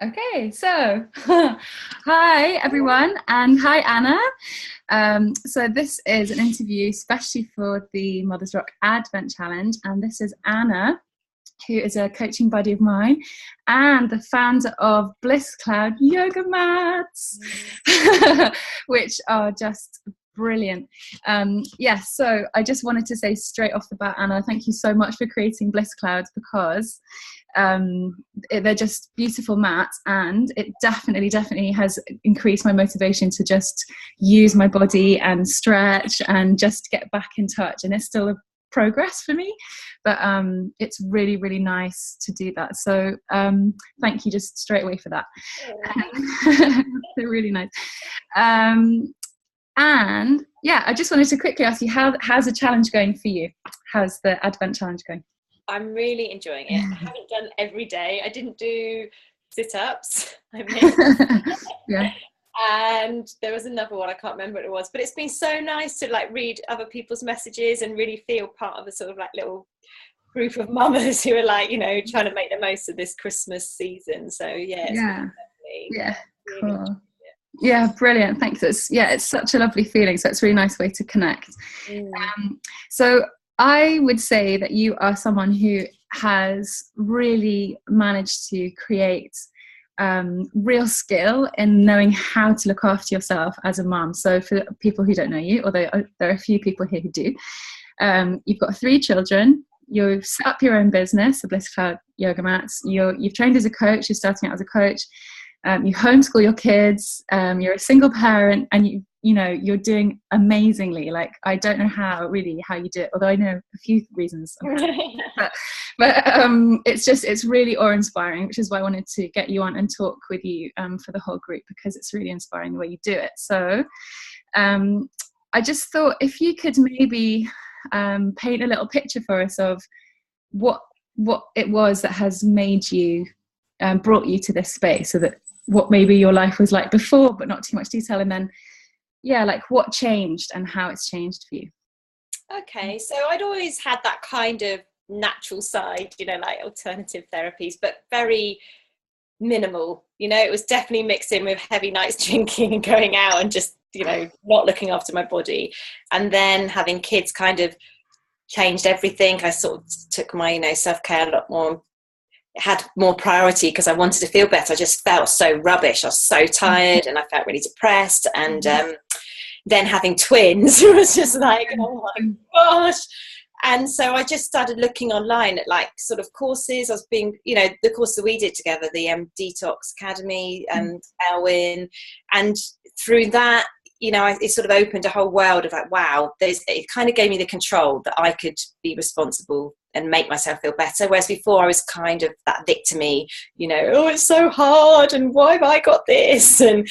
Okay, so hi everyone, and hi Anna. So this is an interview especially for the Mothers Rock Advent Challenge, and this is Anna, who is a coaching buddy of mine and the founder of Blisscloud yoga mats, which are just brilliant. So I just wanted to say straight off the bat, Anna, thank you so much for creating Blisscloud, because they're just beautiful mats, and it definitely has increased my motivation to just use my body and stretch and just get back in touch. And it's still a progress for me, but it's really nice to do that. So thank you just straight away for that. They're really nice. And yeah, I just wanted to quickly ask you, how's the challenge going for you? How's the Advent Challenge going? I'm really enjoying it. I haven't done every day. I didn't do sit-ups. I missed. Yeah. And there was another one, I can't remember what it was, but it's been so nice to like read other people's messages and really feel part of a sort of like little group of mamas who are like, you know, trying to make the most of this Christmas season. So yeah, cool. Yeah, brilliant. Thanks. It's such a lovely feeling. So it's a really nice way to connect. So I would say that you are someone who has really managed to create real skill in knowing how to look after yourself as a mum. So for people who don't know you, although there are a few people here who do, you've got 3 children. You've set up your own business, the Blisscloud yoga mats. You've trained as a coach. You're starting out as a coach. You homeschool your kids. You're a single parent, and you're doing amazingly. Like, I don't know how you do it, although I know a few reasons. but it's really awe-inspiring, which is why I wanted to get you on and talk with you for the whole group, because it's really inspiring the way you do it. So I just thought if you could maybe paint a little picture for us of what it was that has made you brought you to this space, so that what maybe your life was like before, but not too much detail, and then like what changed and how it's changed for you. Okay, so I'd always had that kind of natural side, like alternative therapies, but very minimal. It was definitely mixed in with heavy nights drinking and going out and just not looking after my body. And then having kids kind of changed everything. I sort of took my self-care a lot more, had more priority, because I wanted to feel better. I just felt so rubbish. I was so tired and I felt really depressed. And then having twins, it was just like, oh my gosh. And so I just started looking online at like sort of courses. I was being, the course that we did together, the Detox Academy and Elwyn. And through that, it sort of opened a whole world of like, wow, it kind of gave me the control that I could be responsible and make myself feel better. Whereas before I was kind of that victim-y, oh, it's so hard and why have I got this? And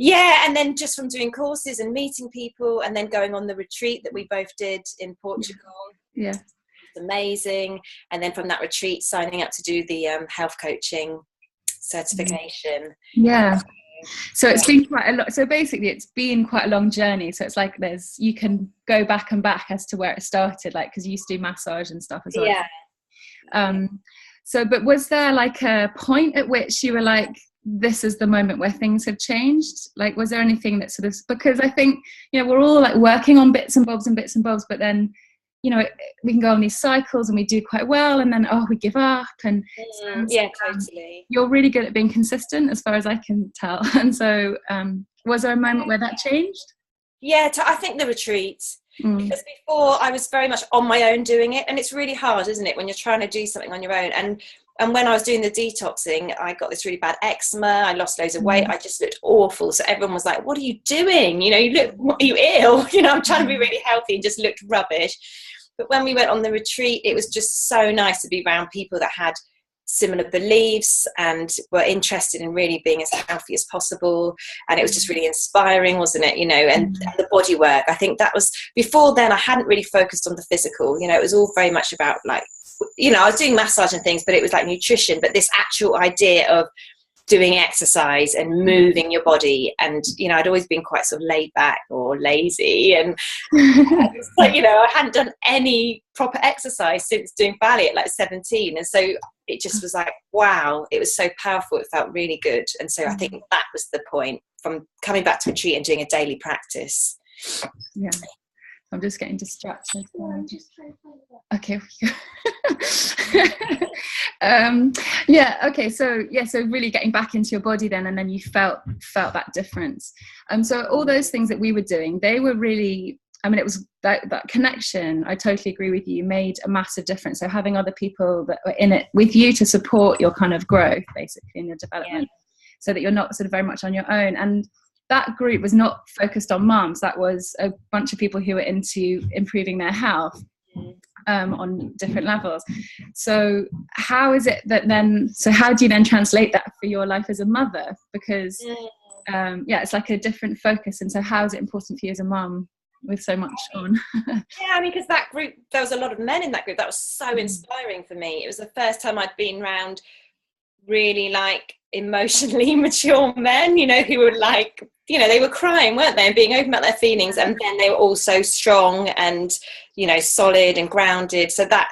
and then just from doing courses and meeting people and then going on the retreat that we both did in Portugal. Yeah. It's amazing. And then from that retreat, signing up to do the health coaching certification. Yeah. So it's been quite a lot. So basically it's been quite a long journey. So it's like you can go back and back as to where it started, like, because you used to do massage and stuff as well. Yeah. But was there like a point at which you were like, this is the moment where things have changed? Like, was there anything that sort of, because I think, we're all like working on bits and bobs, but then, we can go on these cycles and we do quite well, and then, we give up. And totally. You're really good at being consistent, as far as I can tell. And so was there a moment where that changed? Yeah, I think the retreat. Because before I was very much on my own doing it, and it's really hard, isn't it, when you're trying to do something on your own. And when I was doing the detoxing, I got this really bad eczema. I lost loads of weight. I just looked awful. So everyone was like, what are you doing? Are you ill? I'm trying to be really healthy, and just looked rubbish. But when we went on the retreat, it was just so nice to be around people that had similar beliefs and were interested in really being as healthy as possible. And it was just really inspiring, wasn't it? And the body work. I think that was, before then I hadn't really focused on the physical. It was all very much about like, I was doing massage and things, but it was like nutrition. But this actual idea of doing exercise and moving your body. And, you know, I'd always been quite sort of laid back or lazy, and it's like, you know, I hadn't done any proper exercise since doing ballet at like 17. And so it just was like, wow, it was so powerful. It felt really good. And so I think that was the point, from coming back to retreat and doing a daily practice. Yeah. I'm just getting distracted. Okay. So really getting back into your body then, and then you felt that difference. So all those things that we were doing, they were really, I mean, it was that connection, I totally agree with you, made a massive difference. So having other people that were in it with you to support your kind of growth, basically, in your development, so that you're not sort of very much on your own. And that group was not focused on mums. That was a bunch of people who were into improving their health on different levels. So how is it that then, so how do you then translate that for your life as a mother? Because it's like a different focus. And so how is it important for you as a mum with so much on? Yeah, I mean, because that group, there was a lot of men in that group. That was so inspiring for me. It was the first time I'd been around really like emotionally mature men, you know, who were like, you know, they were crying, weren't they, and being open about their feelings, and then they were also strong and, you know, solid and grounded. So that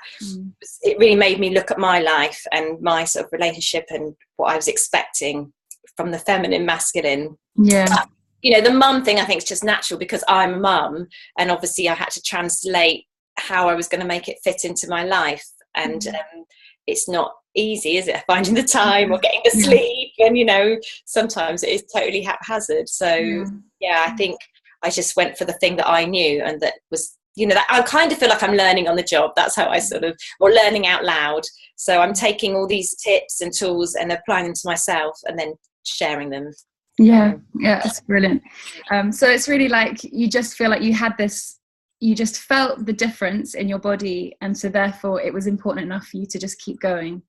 it really made me look at my life and my sort of relationship and what I was expecting from the feminine masculine. But, you know, the mum thing I think is just natural because I'm a mum, and obviously I had to translate how I was going to make it fit into my life. And it's not easy, is it, finding the time or getting the sleep, and, you know, sometimes it is totally haphazard. So I think I just went for the thing that I knew, and that was, you know, that I kind of feel like I'm learning on the job. That's how I sort of, or learning out loud. So I'm taking all these tips and tools and applying them to myself, and then sharing them. It's brilliant. So it's really like you just feel like you had this, you just felt the difference in your body, and so therefore it was important enough for you to just keep going.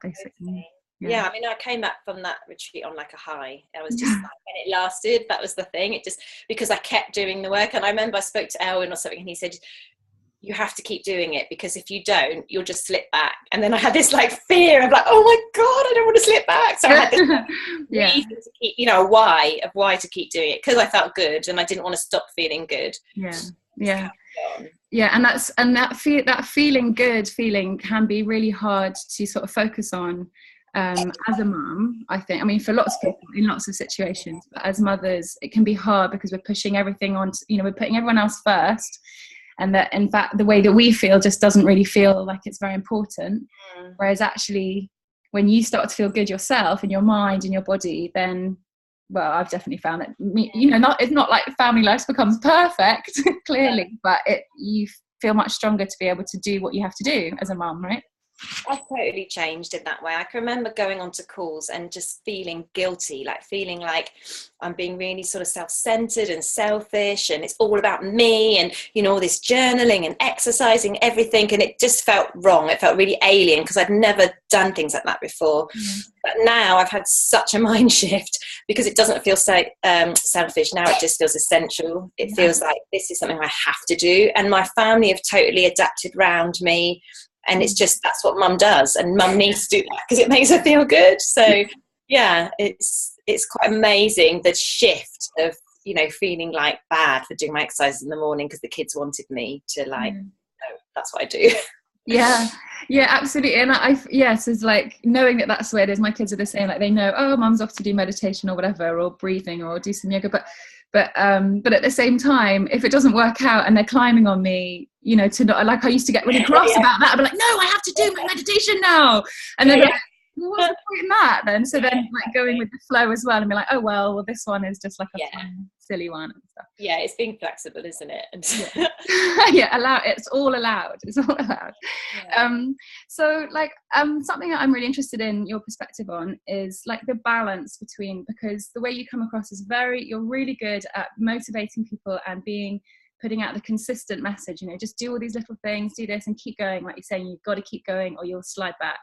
Basically. I mean, I came back from that retreat on like a high. I was just like, when it lasted, that was the thing. It just, because I kept doing the work. And I remember I spoke to Elwin or something, and he said, you have to keep doing it, because if you don't, you'll just slip back. And then I had this like fear of like, oh my God, I don't want to slip back. So I had this reason to keep, you know, why to keep doing it, because I felt good and I didn't want to stop feeling good. And that feeling good feeling can be really hard to sort of focus on as a mum, I think. I mean, for lots of people in lots of situations, but as mothers it can be hard because we're pushing everything on, you know, we're putting everyone else first, and that in fact the way that we feel just doesn't really feel like it's very important. Whereas actually when you start to feel good yourself in your mind and your body, then, well, I've definitely found that, you know, it's not like family life becomes perfect, clearly, but you feel much stronger to be able to do what you have to do as a mum, right? I've totally changed in that way. I can remember going onto calls and just feeling guilty, like feeling like I'm being really sort of self-centered and selfish, and it's all about me, and, you know, all this journaling and exercising, everything, and it just felt wrong. It felt really alien because I'd never done things like that before. But now I've had such a mind shift, because it doesn't feel so selfish now. It just feels essential. It feels like this is something I have to do, and my family have totally adapted around me. And it's just, that's what mum does, and mum needs to do that because it makes her feel good. So it's quite amazing, the shift of, you know, feeling like bad for doing my exercises in the morning because the kids wanted me to, like, no, that's what I do. Absolutely. And so it's like knowing that that's the way it is. My kids are the same, like they know, oh, mum's off to do meditation or whatever, or breathing, or do some yoga, but at the same time, if it doesn't work out and they're climbing on me, you know, to not, like, I used to get really cross about that. I'd be like, no, I have to do my meditation now. And then like, well, what's the point in that then? So then, like, going with the flow as well, and be like, oh well, this one is just like a fun, silly one and stuff. Yeah, it's being flexible, isn't it? It's all allowed. So like something that I'm really interested in your perspective on is like the balance between, because the way you come across is you're really good at motivating people and putting out the consistent message, you know, just do all these little things, do this and keep going. Like you're saying, you've got to keep going or you'll slide back.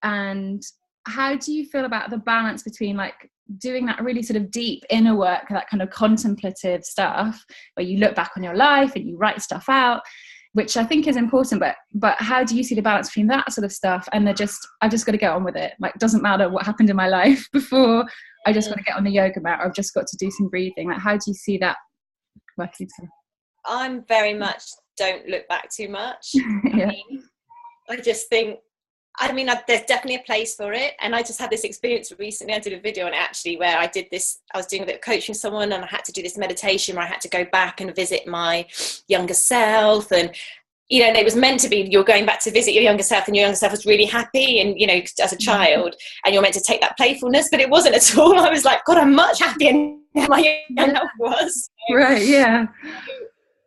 And how do you feel about the balance between like doing that really sort of deep inner work, that kind of contemplative stuff where you look back on your life and you write stuff out, which I think is important, but how do you see the balance between that sort of stuff and I've just got to get on with it? Like, it doesn't matter what happened in my life before, I just want to get on the yoga mat, or I've just got to do some breathing. Like, how do you see that working together? I'm very much don't look back too much. Yeah. I just think, there's definitely a place for it. And I just had this experience recently. I did a video on it actually, where I was doing a bit of coaching with someone, and I had to do this meditation where I had to go back and visit my younger self. And, and it was meant to be, you're going back to visit your younger self, and your younger self was really happy and, as a child, and you're meant to take that playfulness, but it wasn't at all. I was like, God, I'm much happier than my younger self was. Right, yeah.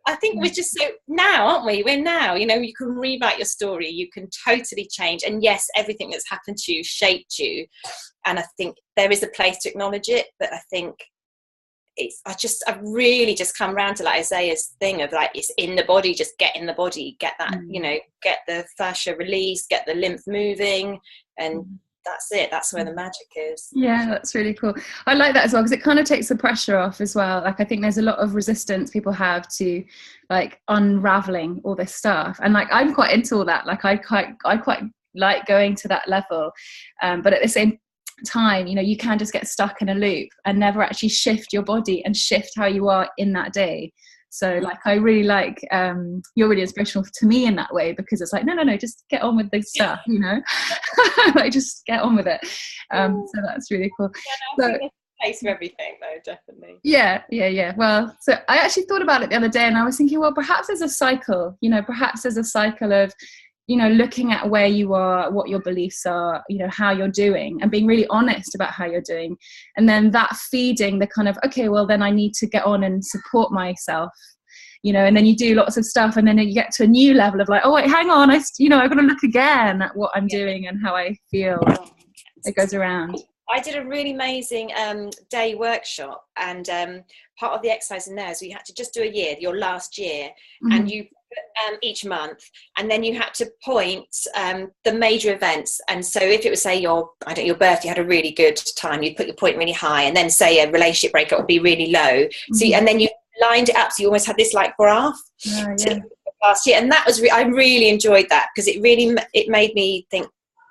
I think we're just so now, aren't we? We're now, you can rewrite your story. You can totally change. And yes, everything that's happened to you shaped you. And I think there is a place to acknowledge it. But I think I've really just come around to like Isaiah's thing of like, it's in the body, just get in the body, get that, get the fascia released, get the lymph moving, and that's it. That's where the magic is. Yeah, that's really cool. I like that as well, because it kind of takes the pressure off as well. Like, I think there's a lot of resistance people have to like unraveling all this stuff, and like I'm quite into all that. Like, I quite like going to that level, but at the same time, you can just get stuck in a loop and never actually shift your body and shift how you are in that day. So like, I really like, you're really inspirational to me in that way, because it's like, no, just get on with the stuff, like, just get on with it. So that's really cool. Yeah, no, I think there's a place for everything though, definitely. Yeah. Well, so I actually thought about it the other day, and I was thinking, well, perhaps there's a cycle, perhaps there's a cycle of, looking at where you are, what your beliefs are, how you're doing, and being really honest about how you're doing. And then that feeding the kind of, okay, well, then I need to get on and support myself, and then you do lots of stuff. And then you get to a new level of like, oh, wait, hang on. I've got to look again at what I'm doing and how I feel. It goes around. I did a really amazing day workshop, and part of the exercise in there is you had to just do a year, your last year, and you each month, and then you had to point the major events. And so if it was, say, your birth, you had a really good time, you'd put your point really high, and then say a relationship breakup would be really low. So and then you lined it up, so you almost had this like graph last year. And that was I really enjoyed that, because it made me think,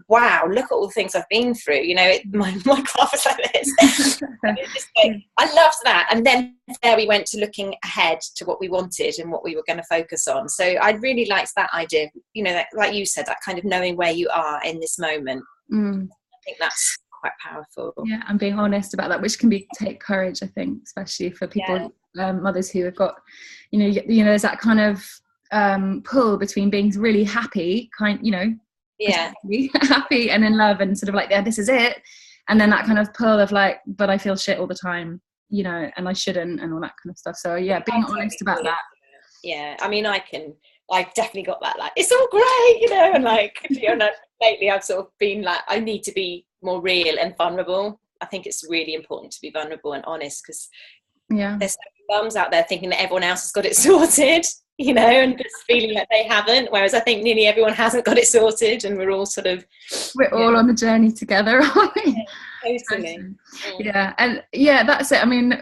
wow, look at all the things I've been through. My graph was like this. I loved that. And then there we went to looking ahead to what we wanted and what we were going to focus on. So I really liked that idea, like you said, that kind of knowing where you are in this moment. I think that's quite powerful. Yeah, and being honest about that, which can take courage, I think, especially for people, mothers who have got, there's that kind of pull between being really happy, happy and in love and sort of like, yeah, this is it, and then that kind of pull of like, but I feel shit all the time, and I shouldn't, and all that kind of stuff. So yeah, being honest about that. Yeah, I've definitely got that, like, it's all great, and like, lately I've sort of been like, I need to be more real and vulnerable. I think it's really important to be vulnerable and honest, because there's so many mums out there thinking that everyone else has got it sorted, and just feeling like they haven't, whereas I think nearly everyone hasn't got it sorted, and we're all all on the journey together, aren't we? Totally. Yeah, and that's it. I mean,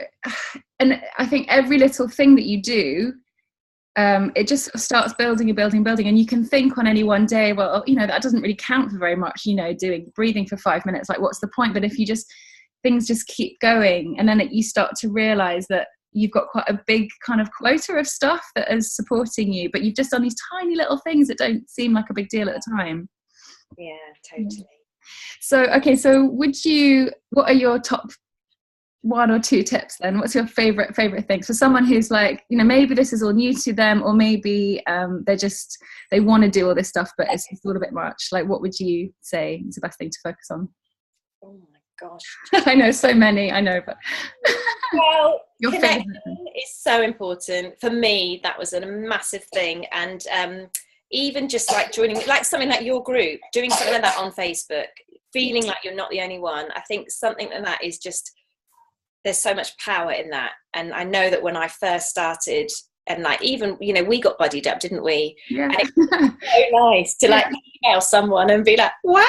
and I think every little thing that you do, it just starts building, and you can think on any one day, well, that doesn't really count for very much, doing breathing for 5 minutes, like, what's the point? But if things just keep going, and then you start to realize that you've got quite a big kind of quota of stuff that is supporting you, but you've just done these tiny little things that don't seem like a big deal at the time. Yeah, totally. So, okay, so what are your top 1 or 2 tips then? What's your favorite things for someone who's like, maybe this is all new to them, or maybe they want to do all this stuff, but it's all a bit much. Like, what would you say is the best thing to focus on? Oh my gosh. I know so many, but well, connection is so important. For me, that was a massive thing. And even just like joining, like something like your group, doing something like that on Facebook, feeling like you're not the only one. I think something like that is just, there's so much power in that. And I know that when I first started, and like, even, we got buddied up, didn't we? Yeah. And it was so nice to like email someone and be like, wow,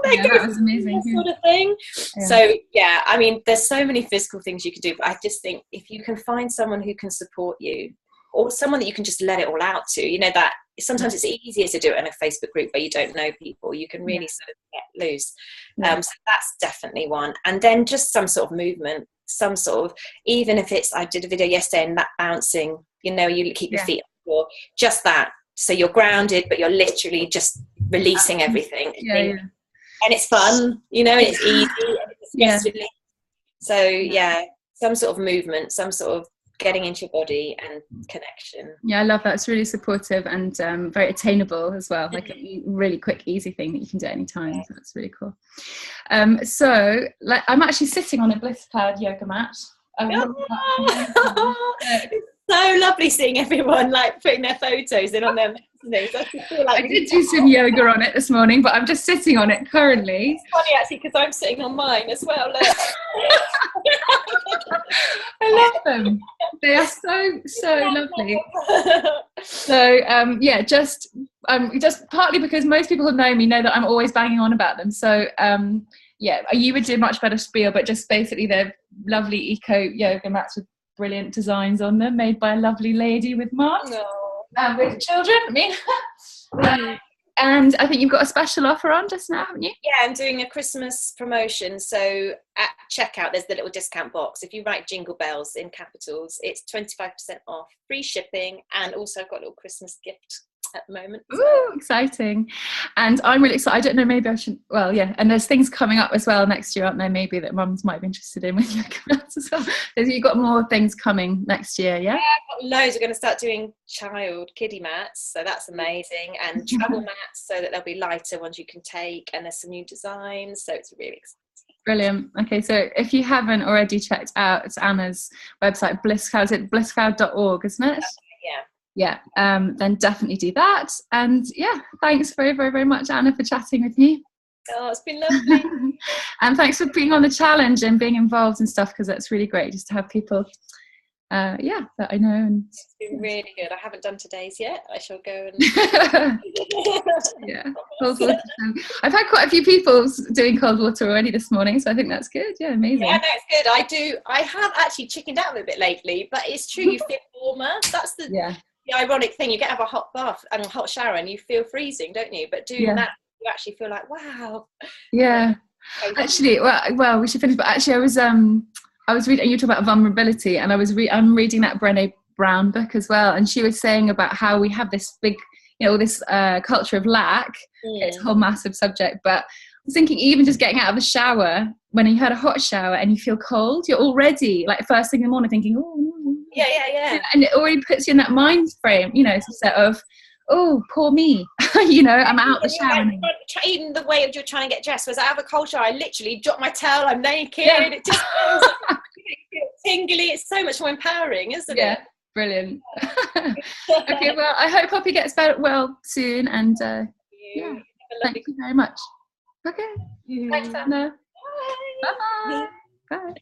that was amazing, sort of thing. Yeah. So yeah, I mean, there's so many physical things you can do, but I just think if you can find someone who can support you, or someone that you can just let it all out to, that sometimes it's easier to do it in a Facebook group where you don't know people. You can really sort of get loose. So that's definitely one. And then just some sort of movement, some sort of, even if it's, I did a video yesterday and that bouncing, you know, you keep your feet on the floor, just that. So you're grounded, but you're literally just releasing everything. And it's fun, you know, it's easy, and it's stress relief. So some sort of movement, some sort of getting into your body and connection. I love that. It's really supportive and very attainable as well, like a really quick, easy thing that you can do at any time. So that's really cool. So like, I'm actually sitting on a Blisscloud yoga mat. It's so lovely seeing everyone like putting their photos in on their I did do some yoga on it this morning, but I'm just sitting on it currently. It's funny actually because I'm sitting on mine as well. Look. I love them. They are so lovely. So just partly because most people who know me know that I'm always banging on about them. So you would do a much better spiel, but just basically they're lovely eco yoga mats with brilliant designs on them, made by a lovely lady with Mark. With children, I mean. And I think you've got a special offer on just now, haven't you? Yeah, I'm doing a Christmas promotion. So at checkout, there's the little discount box. If you write Jingle Bells in capitals, it's 25% off, free shipping, and also I've got a little Christmas gift at the moment. Ooh, exciting. And I'm really excited. I don't know, maybe I should, and there's things coming up as well next year, aren't there, maybe that mums might be interested in with yoga mats as well. You've got more things coming next year, yeah? I've got loads. We're going to start doing kiddie mats, so that's amazing, and travel mats, so that they'll be lighter ones you can take, and there's some new designs, so it's really exciting. Brilliant. Okay, so if you haven't already checked out Anna's website, Blisscloud, it's blisscloud.org, isn't it? Then definitely do that. And thanks very, very, very much, Anna, for chatting with me. Oh, it's been lovely. And thanks for being on the challenge and being involved and stuff, because that's really great just to have people that I know. And it's been really good. I haven't done today's yet. I shall go and cold water. I've had quite a few people doing cold water already this morning, so I think that's good. Amazing. Yeah, no, it's good. I have actually chickened out a bit lately, but it's true, you feel warmer. That's the ironic thing. You get to have a hot bath and a hot shower and you feel freezing, don't you? But doing that, you actually feel like, wow. Actually, well, we should finish, but actually I was reading, you talk about vulnerability, and I'm reading that Brené Brown book as well, and she was saying about how we have this big, this culture of lack. It's a whole massive subject, but I was thinking, even just getting out of the shower, when you had a hot shower and you feel cold, you're already like first thing in the morning thinking, and it already puts you in that mind frame, set of, oh, poor me, I'm out the shower. Even the way you're trying to get dressed, was I have a cold shower, I literally drop my towel, I'm naked, it just feels tingly. It's so much more empowering, isn't it? Brilliant. Okay, well, I hope Poppy gets well soon, and thank you very much. Okay, thanks, Anna. Bye. Bye.